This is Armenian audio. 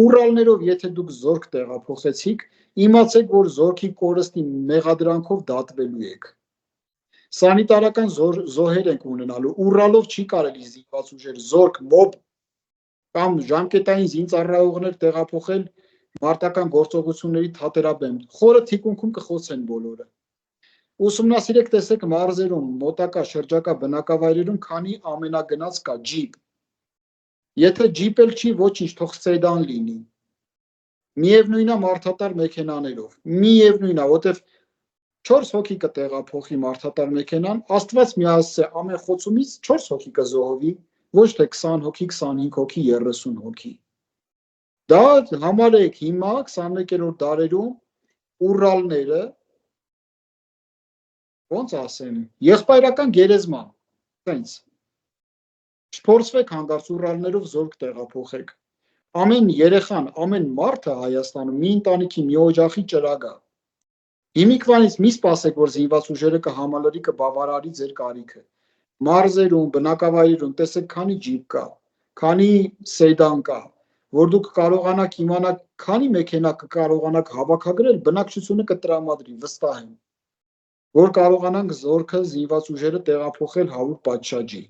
Ուրալներով եթե դուք զորք տեղափոխեցիք, իմացեք, որ զորքի կորստի մեղադրանքով դատվելու եք։ Սանիտարական զոհեր ենք ունենալու, Ուրալով չի կարելի զինված ուժեր, զորք, մոբ կամ ժամկետային զինծառայողներ տեղափոխել մարտական գործողությունների թատերաբեմ, խորը թիկունքում կխոցեն բոլորը։ Ուսումնասիրեք, տեսեք մարզերում, մոտակա շրջակա բնակավայրերում քանի ամենագնաց կա ջիպ։ Եթե ջիպ էլ չի, ոչինչ, թող սեդան լինի։ Միևնույն է մարդատար մեքենաներով, միևնույն է, որտեվ 4 հոգի կտեղափոխի մարդատար մեքենան, Աստված միասցե ամեն խոցումից 4 հոգի կզոհվի, ոչ թե 20 հոգի, 25 հոգի, 30 հոգի։ Դա համարեք հիմա 21-րդ դարերում Ուրալները, ոնց ասեմ, եղբայրական գերեզման, տենց, չփորձվեք հանդարտ Ուրալներով զորք տեղափոխեք։ Ամեն երեխան, ամեն մարդը Հայաստանում մի ընտանիքի, մի օջախի ճրագ է։ Հիմիկվանից մի սպասեք, որ զինված ուժերը կհամալրի, կբավարարի ձեր կարիքը։ Մարզերում, բնակավայրերում տեսեք քանի ջիպ կա, քանի սեդան կա, որ դուք կարողանաք իմանալ, քանի մեքենա կկարողանաք հավաքագրել, բնակչությունը կտրամադրի, վստահ եմ, որ կարողանանք զորքը զինված ուժերը տեղափոխել 100 պատշաճի։